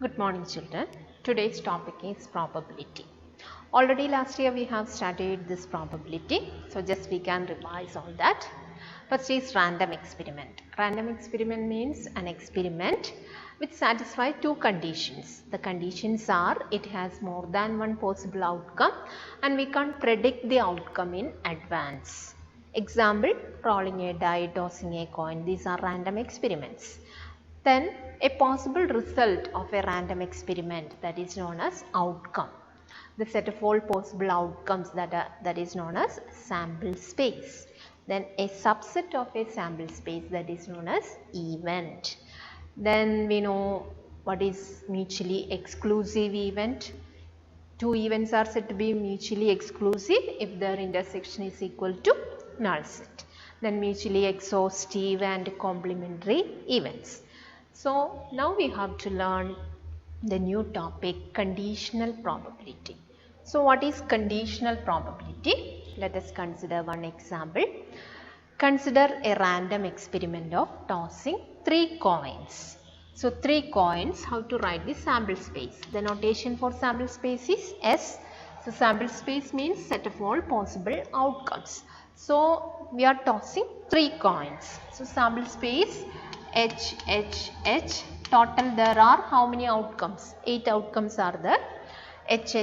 Good morning children. Today's topic is probability. Already last year we have studied this probability. So just we can revise on that. First is random experiment. Random experiment means an experiment which satisfies two conditions. The conditions are it has more than one possible outcome and we can't predict the outcome in advance. Example, rolling a die, tossing a coin. These are random experiments. Then a possible result of a random experiment, that is known as outcome. The set of all possible outcomes that is known as sample space. Then a subset of a sample space, that is known as event. Then we know what is mutually exclusive event. Two events are said to be mutually exclusive if their intersection is equal to null set. Then mutually exhaustive and complementary events. So now we have to learn the new topic, conditional probability. So what is conditional probability? Let us consider one example. Consider a random experiment of tossing 3 coins. So 3 coins, how to write the sample space? The notation for sample space is S. So sample space means set of all possible outcomes. So we are tossing 3 coins. So sample space H, total there are how many outcomes? 8 outcomes are there. H,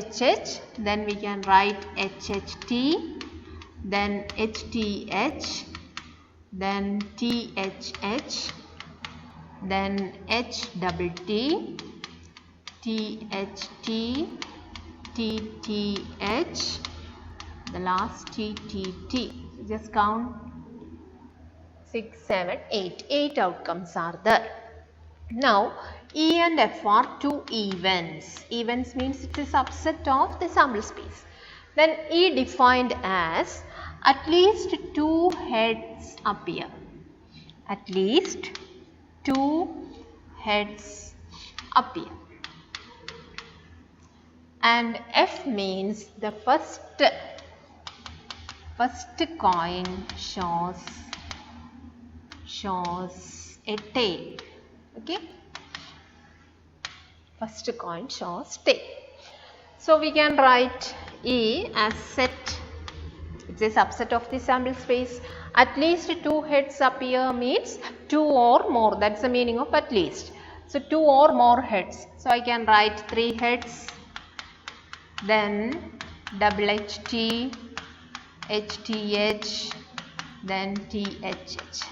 then we can write HHT, then HTH, then THH, then HTT, THT, TTH, the last TTT. Just count 6, 7, 8. 8 outcomes are there. Now, E and F are two events. Events means it is a subset of the sample space. Then E defined as at least 2 heads appear. At least 2 heads appear. And F means the first coin shows a tail. Okay, first coin shows tail. So we can write E as set. It's a subset of the sample space. At least 2 heads appear means 2 or more. That's the meaning of at least. So 2 or more heads. So I can write 3 heads. Then HHT, HTH, then THH.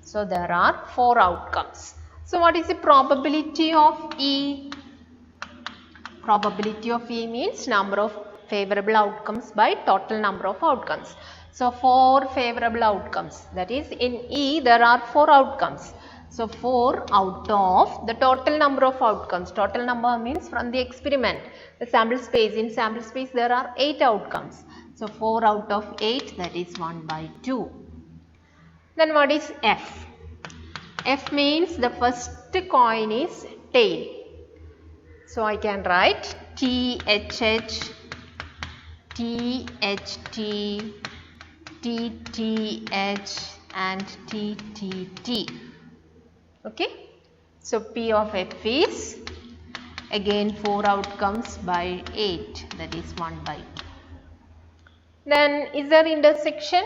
So there are 4 outcomes. So what is the probability of E? Probability of E means number of favorable outcomes by total number of outcomes. So 4 favorable outcomes. That is in E there are 4 outcomes. So 4 out of the total number of outcomes. Total number means from the experiment. The sample space. In sample space there are 8 outcomes. So 4 out of 8, that is 1/2. Then what is F? F means the first coin is tail. So I can write THH, THT, TTH and TTT. Okay. So P of F is again 4 outcomes by 8, that is 1/2. Then is there intersection?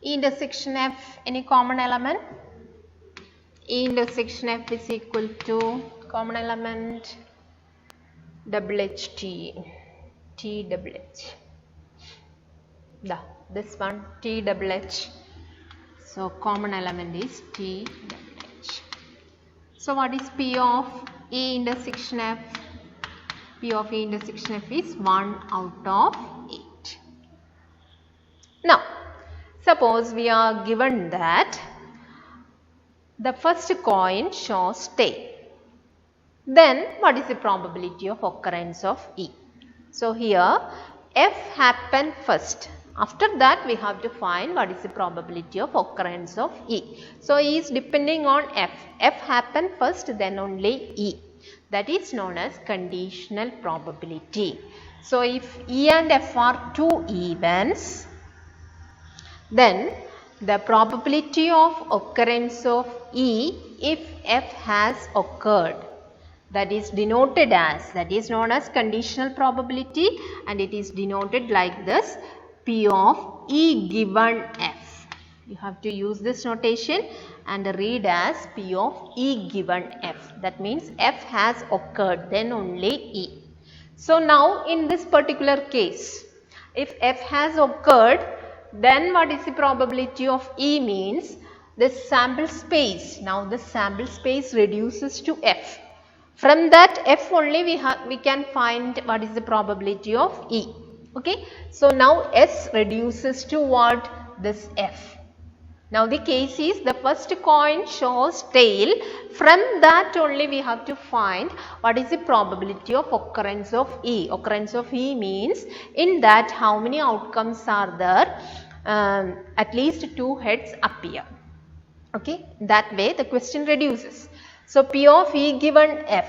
E intersection F, any common element? E intersection F is equal to common element HHT, THH. This one THH. So common element is THH. So what is P of E intersection F? P of E intersection F is 1 out of 8. Now, suppose we are given that the first coin shows tail. Then what is the probability of occurrence of E? So here F happened first. After that we have to find what is the probability of occurrence of E. So E is depending on F. F happened first, then only E. That is known as conditional probability. So if E and F are 2 events, then the probability of occurrence of E if f has occurred. That is denoted as, that is known as conditional probability, and it is denoted like this: P of E given f. You have to use this notation and read as P of E given f. That means f has occurred, then only E. So now in this particular case, if f has occurred, then what is the probability of E means this sample space. Now this sample space reduces to f. From that f only we can find what is the probability of E. Okay. So now S reduces to what? This f. Now the case is the first coin shows tail. From that only we have to find what is the probability of occurrence of E. Occurrence of E means in that how many outcomes are there? At least 2 heads appear. Okay. That way the question reduces. So P of E given f.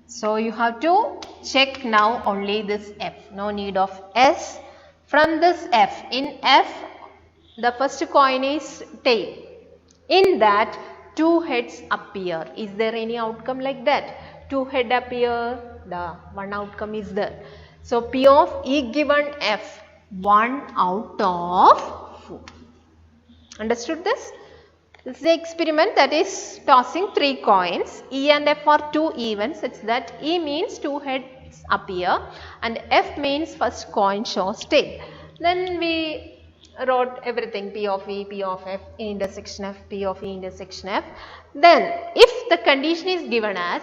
So you have to check now only this f. No need of S. From this f, in f the first coin is tail. In that 2 heads appear. Is there any outcome like that? 2 head appear, the one outcome is there. So P of E given f, 1 out of 4. Understood this? This is the experiment, that is tossing 3 coins. E and F are 2 even, such that E means 2 heads appear and F means first coin shows tail. Then we wrote everything: P of E, P of F, E intersection F, P of E intersection F. Then if the condition is given as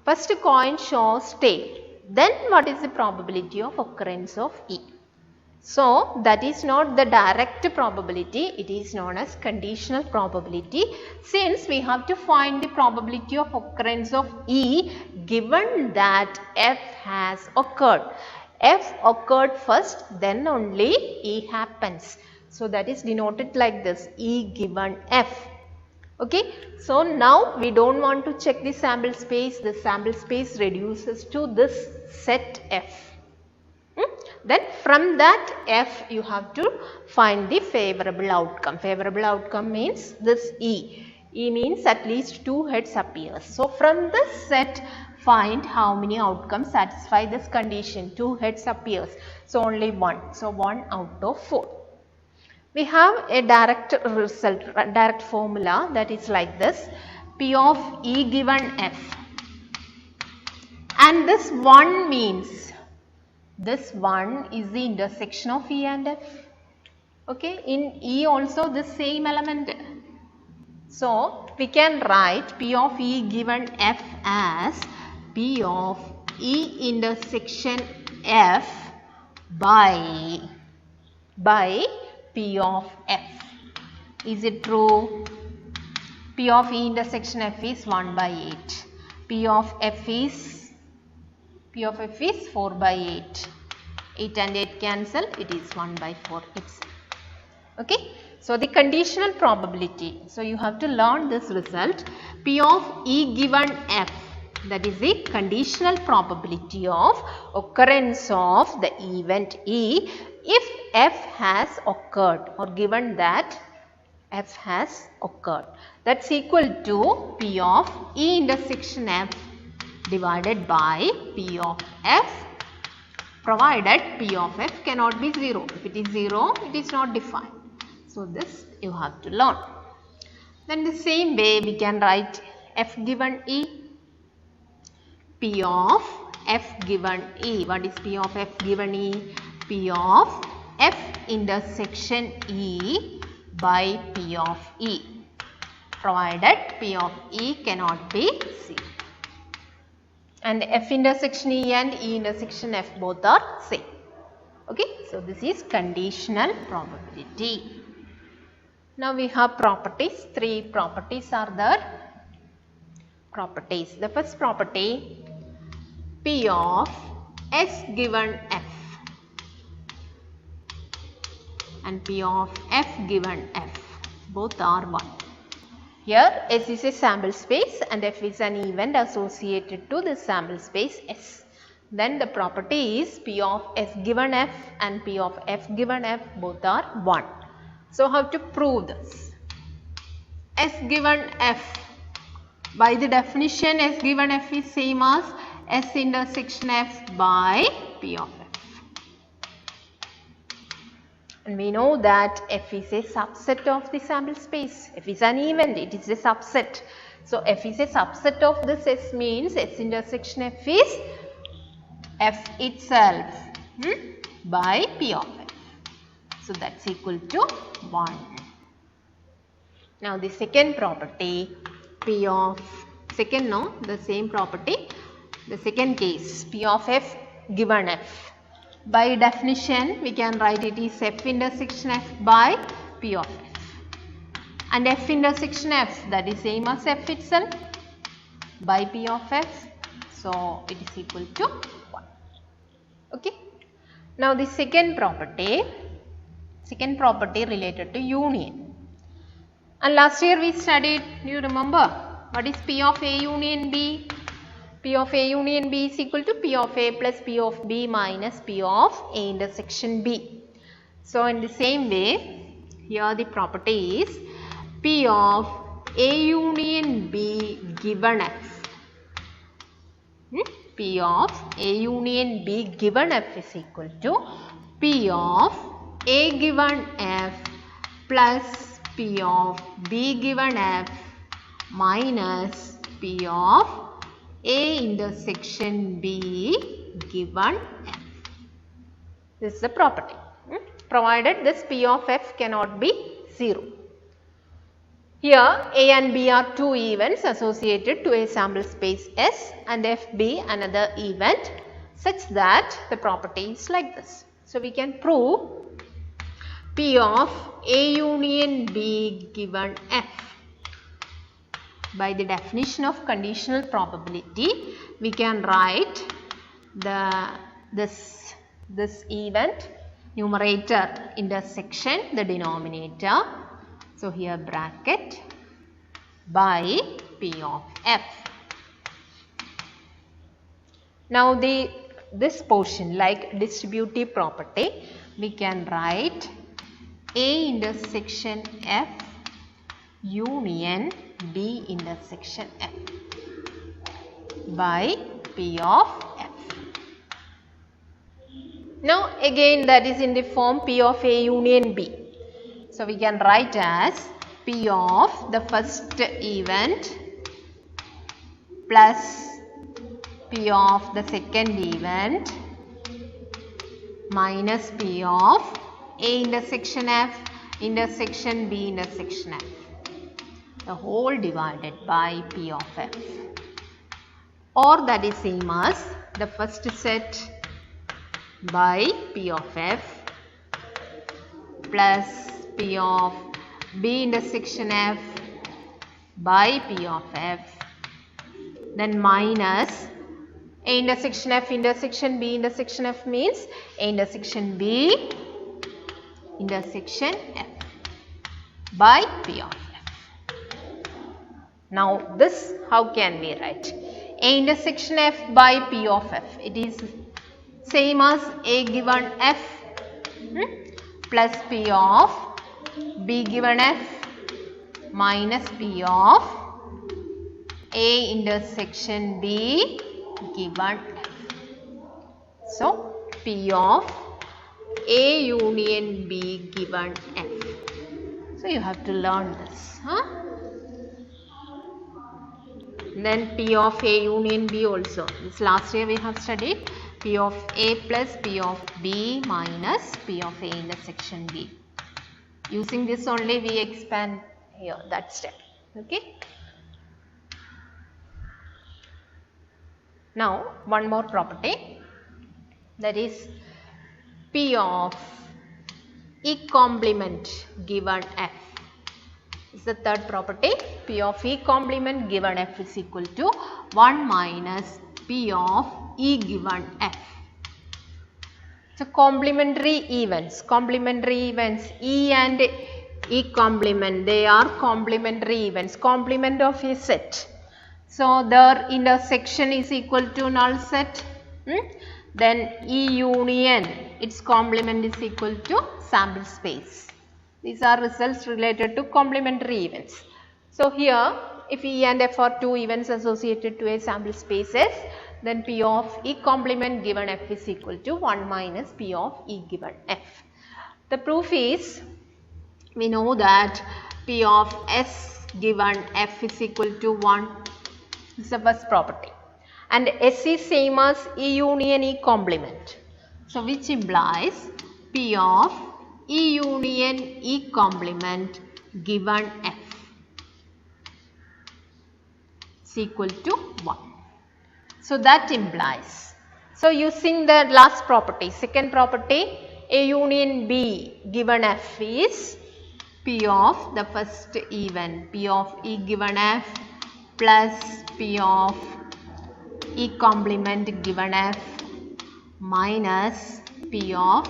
first coin shows tail, then what is the probability of occurrence of E? So that is not the direct probability, it is known as conditional probability, since we have to find the probability of occurrence of E given that F has occurred. F occurred first, then only E happens. So that is denoted like this: E given F. Okay. So now we don't want to check the sample space. The sample space reduces to this set F. Then from that F you have to find the favorable outcome. Favorable outcome means this E. E means at least 2 heads appears. So from this set find how many outcomes satisfy this condition. 2 heads appears. So only 1. So 1 out of 4. We have a direct result, direct formula, that is like this: P of E given F. And this 1 means this 1 is the intersection of E and F. Okay, in E also the same element. So we can write P of E given F as P of E intersection F by P of F. Is it true? P of E intersection F is 1 by 8. P of F is 4 by 8. 8 and 8 cancel, it is 1 by 4 itself. Okay. So the conditional probability. So you have to learn this result. P of E given F, that is the conditional probability of occurrence of the event E if F has occurred, or given that F has occurred. That's equal to P of E intersection F divided by P of F, provided P of F cannot be 0. If it is 0, it is not defined. So this you have to learn. Then the same way we can write F given E, P of F given E. What is P of F given E? P of F intersection E by P of E, provided P of E cannot be 0. And F intersection E and E intersection F both are same. Okay. So this is conditional probability. Now we have properties. 3 properties are there. Properties. The first property, P of S given F and P of F given F, both are 1. Here S is a sample space and F is an event associated to the sample space S. Then the property is P of S given F and P of F given F both are 1. So how to prove this? S given F. By the definition, S given F is same as S intersection F by P of F. And we know that F is a subset of the sample space. F is an event, it is a subset. So, F is a subset of this S means S intersection F is F itself by P of F. So, that is equal to 1. Now, the second property P of, the same property, the second case P of F given F. By definition, we can write it is F intersection F by P of F. And F intersection F, that is same as F itself by P of F. So, it is equal to 1. Okay. Now, the second property related to union. And last year we studied, do you remember, what is P of A union B? P of A union B is equal to P of A plus P of B minus P of A intersection B. So, in the same way, here the property is P of A union B given F. P of A union B given F is equal to P of A given F plus P of B given F minus P of A intersection B given F. This is the property. Provided this P of F cannot be 0. Here A and B are two events associated to a sample space S and FB another event such that the property is like this. So, we can prove P of A union B given F. By the definition of conditional probability, we can write this event numerator intersection the denominator. So, here bracket by P of F. Now, this portion like distributive property, we can write A intersection F union B intersection F by P of F. Now, again that is in the form P of A union B. So, we can write as P of the first event plus P of the second event minus P of A intersection F intersection B intersection F, the whole divided by P of F, or that is same as the first set by P of F plus P of B intersection F by P of F, then minus A intersection F intersection B intersection F means A intersection B intersection F by P of F. Now, this how can we write? A intersection F by P of F. It is same as A given F plus P of B given F minus P of A intersection B given F. So, P of A union B given F. So, you have to learn this. Then P of A union B also. This last year we have studied P of A plus P of B minus P of A intersection B. Using this only we expand here that step. Okay. Now, one more property, that is P of E complement given F. This is the third property. P of E complement given F is equal to 1 minus P of E given F. So, complementary events E and E complement, they are complementary events, complement of a set. So, their intersection is equal to null set. Then E union, its complement is equal to sample space. These are results related to complementary events. So here if E and F are two events associated to a sample spaces, then P of E complement given F is equal to 1 minus P of E given F. The proof is, we know that P of S given F is equal to 1. This is the first property. And S is same as E union E complement. So which implies P of E union E complement given F is equal to 1. So that implies, so using the last property, second property, A union B given F is P of the first event, P of E given F plus P of E complement given F minus P of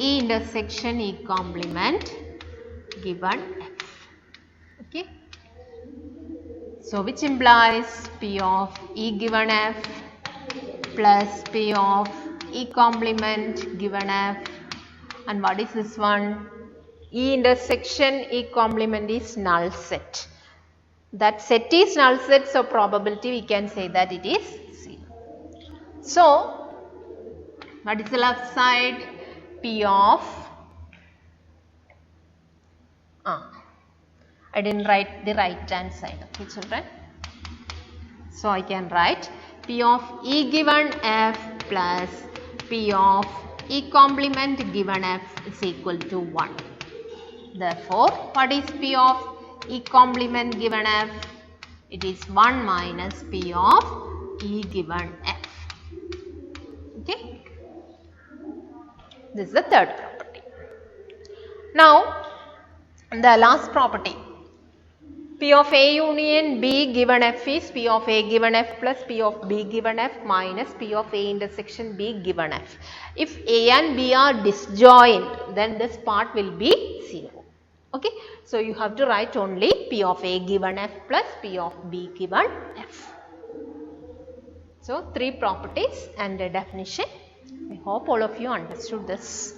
E intersection E complement given F. Okay. So which implies P of E given F plus P of E complement given F, and what is this one? E intersection E complement is null set. That set is null set, so probability we can say that it is 0. So what is the left side? P of I didn't write the right hand side, okay children. So I can write P of E given F plus P of E complement given F is equal to 1. Therefore, what is P of E complement given F? It is 1 minus P of E given F. Okay. This is the third property. Now, the last property, P of A union B given F is P of A given F plus P of B given F minus P of A intersection B given F. If A and B are disjoint, then this part will be 0. Okay. So you have to write only P of A given F plus P of B given F. So three properties and a definition. I hope all of you understood this.